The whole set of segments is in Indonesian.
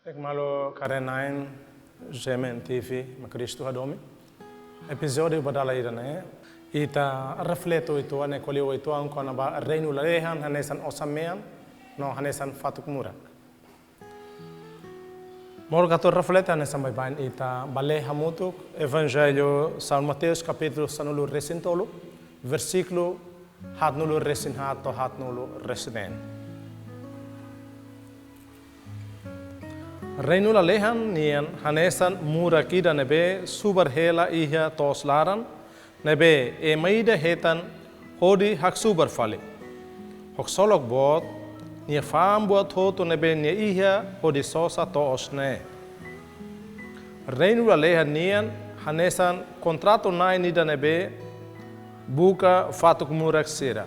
Ik malo karenain Gemen TV ma Cristo hadomi. Episódio badala irane. Ita refleto itu ane kolio itu ang kona ba reino lalehan hanesan osamean no hanesan fatuk murak. Moro kato reflete hanesan bain ita bale hamutuk Evangelho São Mateus capítulo sanulu resintolo versículo hatnulu resin hato hatnulu resinen. Reino lalehan nian hanesan murakida nebe subarhela iha toslaran nebe maida hetan hodi hak subar fale. Hok solok bot nia fam bot hoto nebe nia iha hodi sosa to osne. Reino lalehan nian hanesan kontrato nai nida nebe buka fatuk murak sira.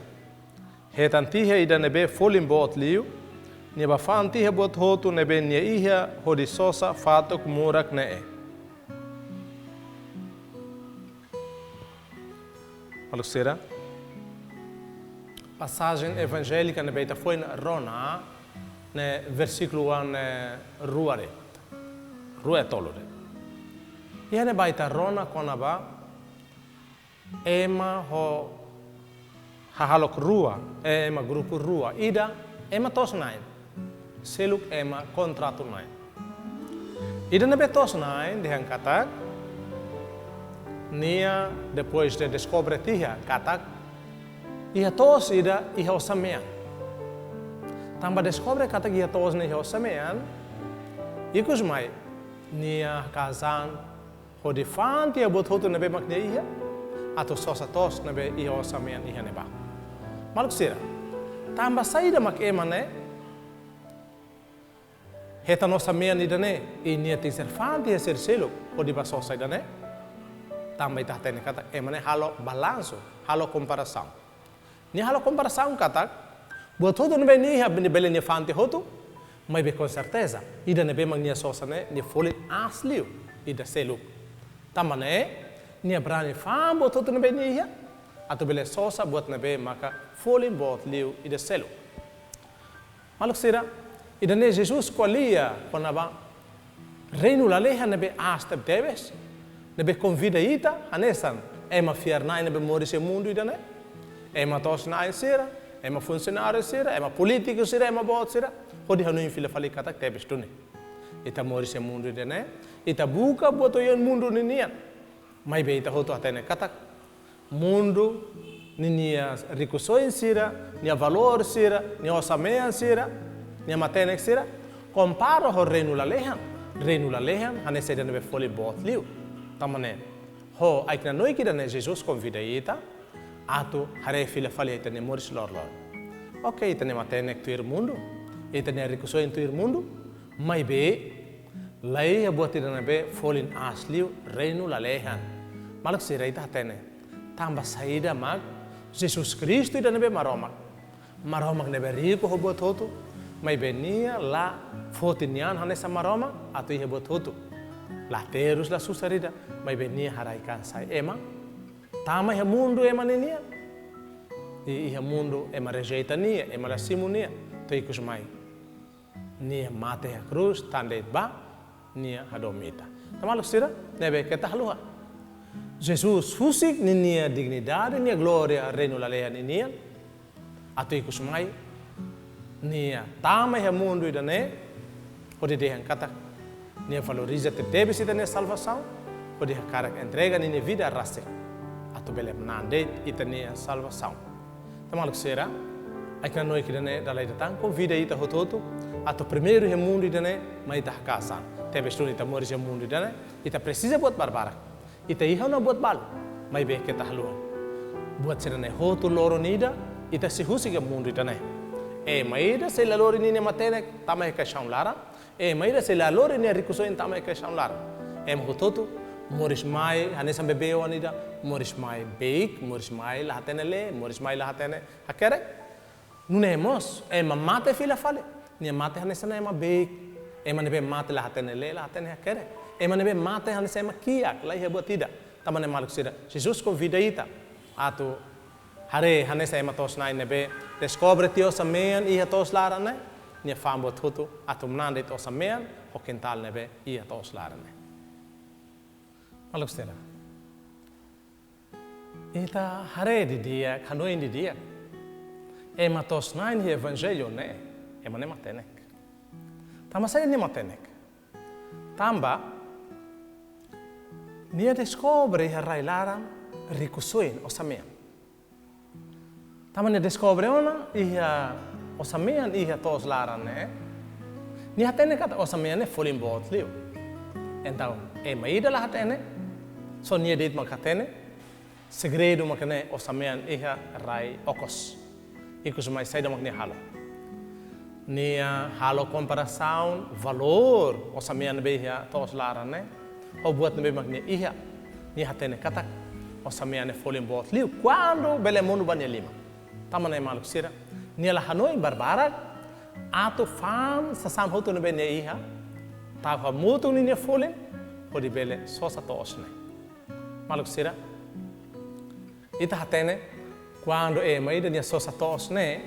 Hetan tiha ida nebe folim bot liu. Nia bafan tiha bot hotu nebe nia iha hodi sosa fatuk murak nee. Alucera. Passagem evangélica nebe ita foi na Rona, ne versículo 1 ruare. Rue tolore. Ia ne baita Rona konaba ema ho hahalok rua, ema grupo rua, ida ema tos nain. Seluk ema kontratu nain. Ida nebe tos nain dihan katak nia depois de descobre tiha katak iha tos ida iha osamean. Tamba descobre katak iha tos ne iha osamean ikus mai nia kazan hodi fanti abot hotu nebe mak nia iha atau sosa tos nebe iha osamean iha neba. Maluk sira. Tamba saida mak emane hetan osamean idane nia tinser fanti ya ser seluk hodi basosa idane. Tambah itah tene kata emane halo balanço, halo comparação. Ni halo comparação kata buat hotu nebe ni ha bene bele ni fante hotu, mas be com certeza ida nebe mag ni sosa ne ni foli asliu ida seluk. Tamane ni brani fam buat hotu nebe ni ha atau bele sosa buat nebe maka foli buat liu ida seluk. Maluk sira ida ne Jesus kolia ponaba reino laleha nebe astep debes. Nebe convida ita hanesan ema fiarnai nebe morise mundo idane ema tosnai sira ema funcionário sira ema político sira ema bot sira hodi hanu fila fali kata tebes tune ita morise mundo idane ita buka boto yon mundo ninian mai be ita hoto atene kata mundo ninia ricusoin sira nia valor sira nia osamean sira nia matenek sira comparo ho reino lalehan hanesa idane nebe foli bot liu tamane ho aikna noi kida ne Jesus convida ita atu hare fila fali ita ne moris lor. Okay, ita ne matenek tuir mundo ita ne rikuso in tuir mundo mai be lai abot ita ne be folin asliu reino lalehan malak sira ita tene tamba saida mag Jesus Cristo ita ne be maromak ne be rico hobot hotu mai be nia la fotinian hanesa maroma atu i hobot hotu la terus la susarida mai benia haraikan sai ema tama ya mundo ema nenia e ya mundo ema rejeita nia ema la simonia teikus mai nia mate a cruz tande ba nia hadomita tamalu sira nebe ketahluha Jesus fusik nia dignidade nia gloria reino lalehan nia ateikus mai nia tama ya mundo idane ode dehan kata nia valoriza te debes ita nia salvação pode cara entrega nia vida raste atu bele nande ita nia salvação tamaluk sera aikna noi kidane dalai datang convida ita hototo atu primeiro he mundo idane mai ita kasan tebes tu ita moris he mundo idane ita precisa buat barbarak ita iha na buat bal mai be ke tahluan buat serane hoto loro nida ita se husige mundo idane mai da se la loro ni matenek tamai ka shaunlara maida se la lore ne rikuso in tama ke shamlar hototo moris mai hanesan bebe wanida moris mai beik moris mai la hatenele moris mai la hatene akere nunemos mate fila fale ni mate hanesan ema beik nebe mate la hatenele la hatene akere nebe mate hanesan ema kiak la hebo tidak tamane maluk sida Jesus convida ita atu hare hanesan ema tos nai nebe descobre tio samean iha tos larane nia fambo tutu atu mnande to samean ho kental nebe ia to slarane. Maluk stela. Ita hare di dia, kanoi di dia. Ema tos nain hi evangelio ne, ema ne matenek. Tama saya ne matenek. Tamba, nia descobre harai laram rikusuin o samean. Tama ne descobre ona ia o samean ia tos laran ne. Nia tene kata o samean ne folim bot liu. Então, ema ida la hatene, so nia dit makatene, segredo makane o samean ia rai okos. Ikus mais saída makne halo. Nia halo comparação, valor, o samean behia tos laran ne. O buat nebe makne ia, nia hatene kata o samean ne folim bot liu. Quando bele mundo banha lima. Tama ne maluk sira. Nia la hanoi barbarak, ato fam sasam hotu nebe ne ia. Tava mutu nia folim, o di bele sosa tos ne. Maluk sira. Ita hatene, quando maida nia sosa tos ne,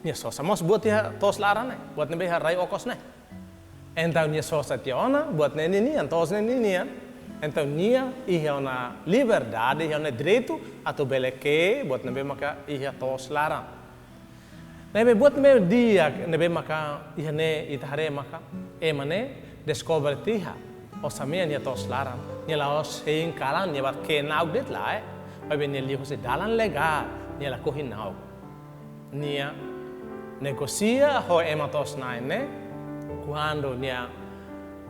nia sosa mos buat ia tos laran ne, buat nebe rai okos ne. Então nia sosa tiona, buat ne nia tos ne nia. Então nia ia ona liberdade, ia ona direito atu bele que buat nebe maka ia tos laran. Nebe buat nebe dia nebe maka ia ne ita hare maka emane descobre tiha o samia nia tos laran. Nia laos hein kalan nia bat ke nauk dit la Tapi nia liho se dalan legal, nia la kohi nau. Nia negocia ho ema tos naine, quando nia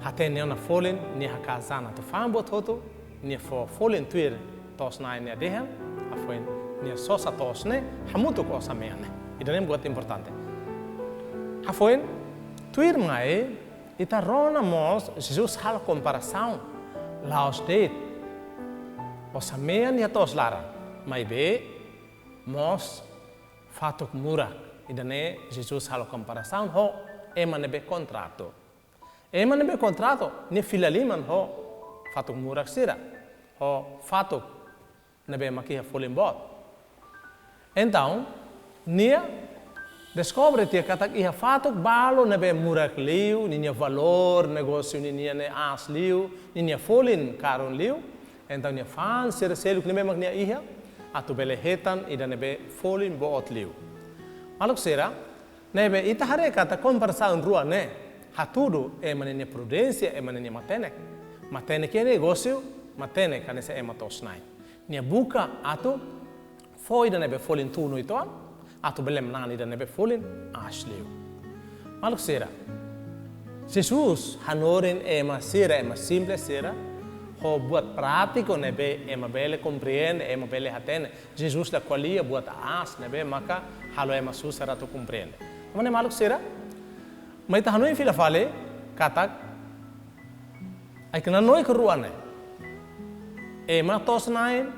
hatene ona folen, nia hakazana to fambo toto, nia fo folen tuir tos naine dehan, afoin nia sosa tos ne, hamutu ko sameane. Idanem buat importante. Afoin tuir mai, ita rona mos Jesus hal comparação, laos date. O samean ia tos lara, mai be, mos fatuk murak. Idane Jesus halo comparação ho ema nebe contrato. Ema nebe contrato ne filaliman ho fatuk murak sira. Ho fatuk nebe makia folimbot. Então, nia descobre tia katak ia fatuk balo nebe murak liu, nia valor negócio nia ne as liu, nia folin karon liu. Então nia fan selo que nem nia ia atu bele hetan ida nebe folin boot liu. Maluk sera nebe ita hare kata comparação rua ne hatudo nia prudência nia matenek que negócio matenek kanese tos nai. Nia buka atu foi ida nebe folin tuno itoan atu bele mnan ida nebe folin asliu. Maluk sera Jesus hanorin sera simples sera ho buat prático nebe ema bele compreende ema bele hatene Jesus la qualia buat as nebe maka halo ema susara tu compreende mane maluk sera mai ta hanoi fila fale katak ai kana noi keruane ema tos nain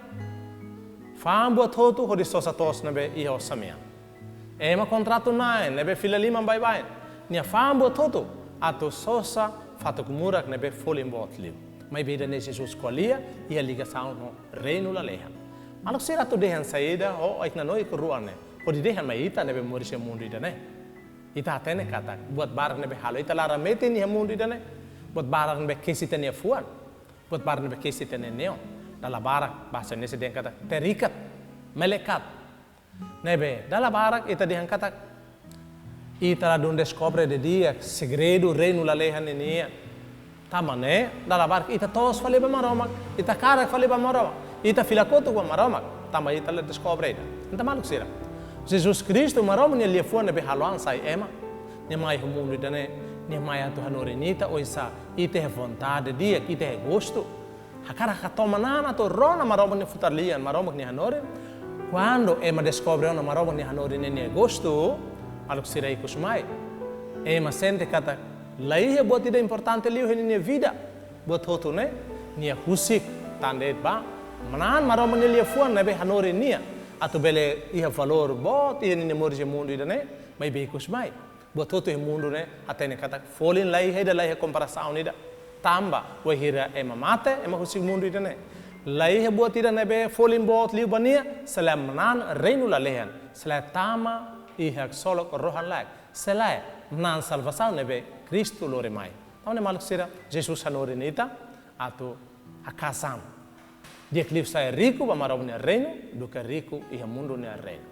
fam buat hotu ho sosa tos nebe iho samia ema contrato nain nebe fila lima bye nia fam buat hotu atu sosa fatuk murak nebe folim bot liu. Mai beda ne Jesus qualia ia ligação no reino la lehan. Maluk sera tu dehan saída ho aikna noi keruane. O di dehan mai ita nebe morisha mundo ida ne. Ita atene kata buat barang nebe halo ita lara mete ni mundo ida ne. Buat barang nebe kesita ne fuan. Buat barang nebe kesita ne neo. Dala barak bahasa ne se dehan kata terikat melekat. Nebe dala barak ita dehan kata ita la don descobre de dia segredo reino la lehan ne. Tamane dala barca ita tos fale ba maromak ita cara fale ba maromak ita filakoto ba maromak tama ita la descobre ida enta maluk sira Jesus Cristo marom ne liefone be haluan sai ema ne mai mundo ida ne mai atu hanorenita o isa ite he vontade dia ite he gosto hakara katoma nana to rona marom ne futarlian maromak ne hanore quando ema descobre ona marom ne hanore ne gosto maluk sira ikus mai ema sente kata Lai buat tidak importante liu ini vida buat hotu ne nia husik tandet ba manan marom ne lia fuan nebe hanore nia atu bele ia valor bot ia ne morje mundo ida ne mai be kus mai buat hotu e mundo ne atene kata folin lai heda lai comparação ida tamba we hira ema mate ema husik mundo ida ne lai buat ida nebe folin bot liu bania salam manan reino la lehan sala tama ia solok rohan lak sala nan salvação nebe Cristo lore mai. Então ne maluk sira Jesus hanore nita ato hakasam. Dia clip saya rico ba marau ne reino do que rico e mundo ne reino.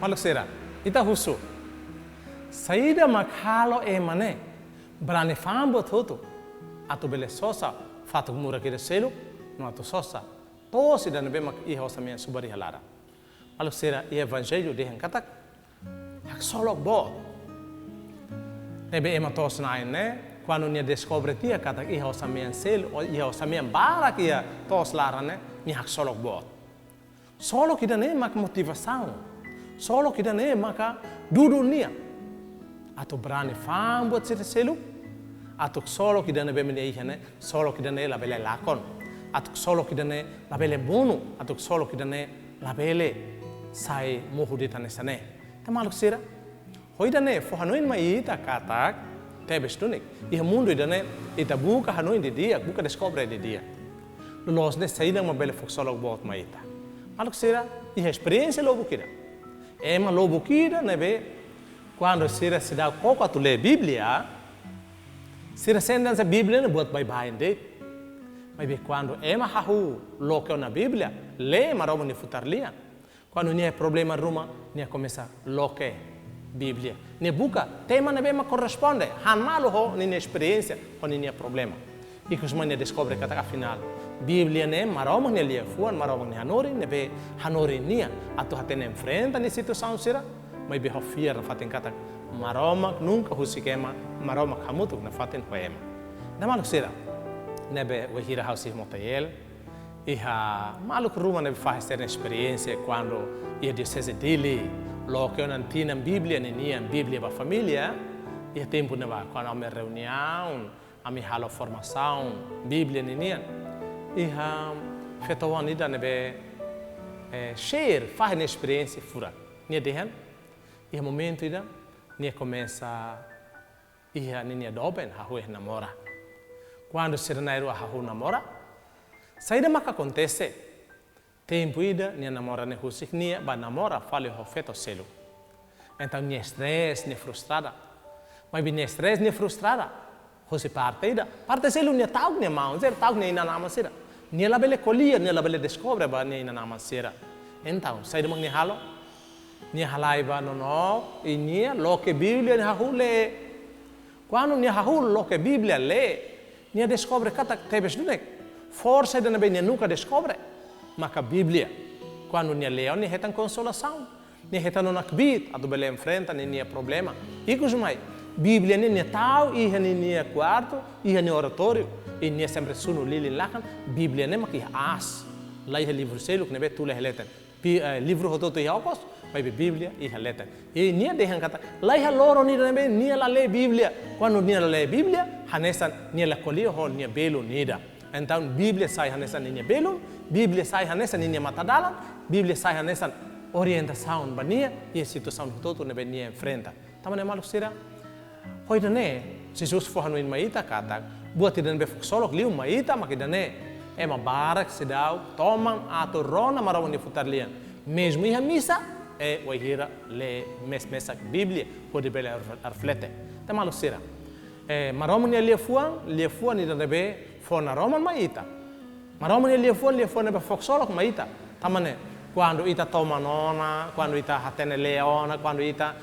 Maluk sira ita husu. Saída makhalo mane brane fambo toto ato bele sosa fato mura kire selo no ato sosa to se dan be mak I hosa me subari halara. Maluk sira e evangelho de katak hak solok bo. Nebe ema tos na ne quando ne descobre tia katak I hosa me selo o I hosa me bara kia tos lara ne ni hak solok bo. Solo kita ne mak motivação. Solo kita ne maka dudunia. Ato brane fam buat selo ato solo kita ne be me ihane solo kita ne la bele lakon ato solo kita ne la bele bono ato solo kita ne la bele sai mohu tane sane tamaluk sira hoida ne fo hanoin mai ita katak tebes tunik I mundo ida ne ita buka hanoin de dia buka descobre de dia los ne saída ma bele fo solo bot mai ita maluk sira I experiência lobo kida ema lobo kida ne be quando sira se dá pouco a tu ler Bíblia, sira senda a Bíblia não buat bye-bye de, mas bem quando ema hahu local na Bíblia, lê maromo ne futarlia, quando nie problema ruma, nie começa local Bíblia, nie buka tema ne bema corresponde, han malo ho ne experiência, ho ne problema, e que os mães descobre que até afinal Bíblia ne maromo ne lia fuan maromo ne hanori ne be hanori nia, atu hatene enfrenta ne situação sira. Mas be hofia na faten kata maroma nunca husikema maroma kamutuk na faten poema. Na maluk sira nebe wahira hausi motayel iha maluk ruma nebe faz ter experiência quando ia diocese dele lo que eu não tinha Bíblia nem tinha Bíblia para família ia tempo neba quando me reunião a me halo formação Bíblia nem tinha iha fetawan ida nebe share faz experiência fura nia dehan E momento ida, nia começa ia nia doben hahu namora. Quando se renairo hahu namora, saída maka acontece. Tempo ida nia namora ne husik nia ba namora fale ho feto selo. Então nia stress, nia frustrada. Mas nia stress, nia frustrada. Hosi parte ida, parte selo nia taug nia mau, zer taug nia nama sira. Nia la bele colia, nia la bele descobre ba nia nama sira. Então saída mak nia halo. Nia halaiba no e nia lo que Bíblia nia hule quando nia hul lo que Bíblia lê nia descobre kata tebes dunek força da nia nunca descobre maka Bíblia quando nia lê nia hetan consolação nia hetan no nakbit ado bele enfrenta nia problema icos mai Bíblia nia tau e nia quarto e nia oratório e nia sempre suno lili lakan Bíblia nia maki as lá é livro selo que nebe tu lê leten livro hototo iakos mas Bíblia e a letra. E nia dehan kata, lai haloro ni nebe nia la lê Bíblia. Quando nia la lê Bíblia, hanesan nia la colio ho nia belo nida. Então Bíblia sai hanesan nia belo, Bíblia sai hanesan nia matadalan, Bíblia sai hanesan orientação bania e a situação todo nebe nia enfrenta. Tamane maluk sira. Hoida ne, Jesus fo hanu in maita kata, buat idan be solo liu maita makidane. Ema barak sedau tomam ato rona marawon ni futarlian. Mesmo ia missa e wahira le mesa Bíblia pode bele arflete ta malu sira maromo ne lia fuan ni debe fona roman maita maromo ne lia fuan be foxolok maita tamane quando ita toma nona quando ita hatene leona quando ita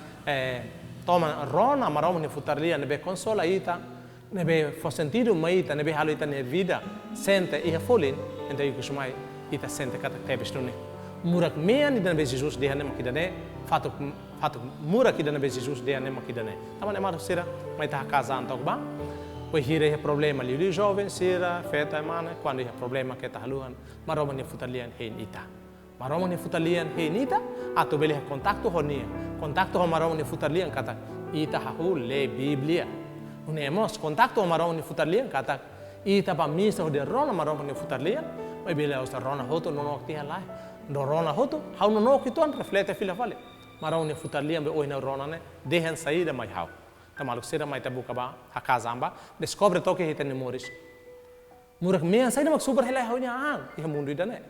toma rona maromo ne futarlia ne be consola ita ne be fo sentido maita ne be halo ita ne vida sente e folin ente ikusmai ita sente kata tebestune murak mea ni dan be Jesus dia ne makidane fato murak dan be Jesus dia ne makidane tamane mar sira mai ta casa antok ba poi hire problema li jovem sira feta mana quando é problema que ta haluan maroma ne futalian hein ita maroma ne futalian hein ita ato bele contato honia contato ho maroma ne futalian kata ita hahu le Bíblia unemos contato ho maroma ne futalian kata ita pa misa de rona maroma ne futalian mai bele os rona hoto non okti halai Rona hoto, hau no que tuan reflete fila vale. Marau ne futarliam be oi na rona ne, dehan saída mai hau. Tamaluk sira mai tabuka ba, hakazamba, descobre toque hita ne moris. Murak mean saída mak super helai hau nya an, iha mundo ida ne.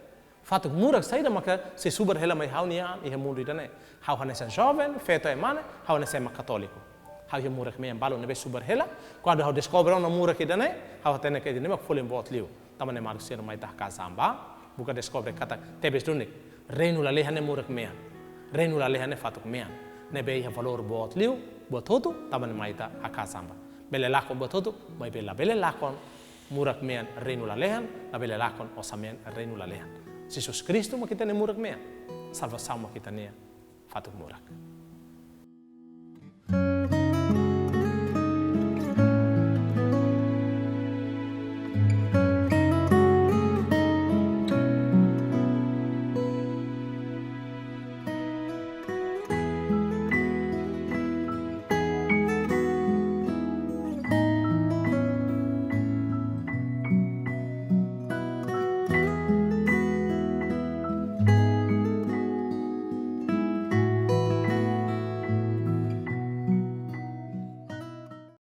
Fatuk murak saída maka se subar hela mai hau nia e mundo idane. Hau hanesa jovem, feto e mana, hau hanesa ma católico. Hau he murak me ambalo nebe subar hela. Quando hau descobre una murak idane, hau tene que idane mak folim bot liu. Tamane malu ser mai tah kasamba, buka descobre kata tebes dunik. Reinu la lehane murak mea. Reinu la lehane fatuk mea. Nebe ia valor bot liu, bot todo, tamane mai tah kasamba. Bele lakon bot todo, mai bela bele lakon murak mea reinu la lehan, la bele lakon osamen reinu la lehan. Jesus Cristo mo kita ne murak mea. Salvação mo kita ne fatuk murak.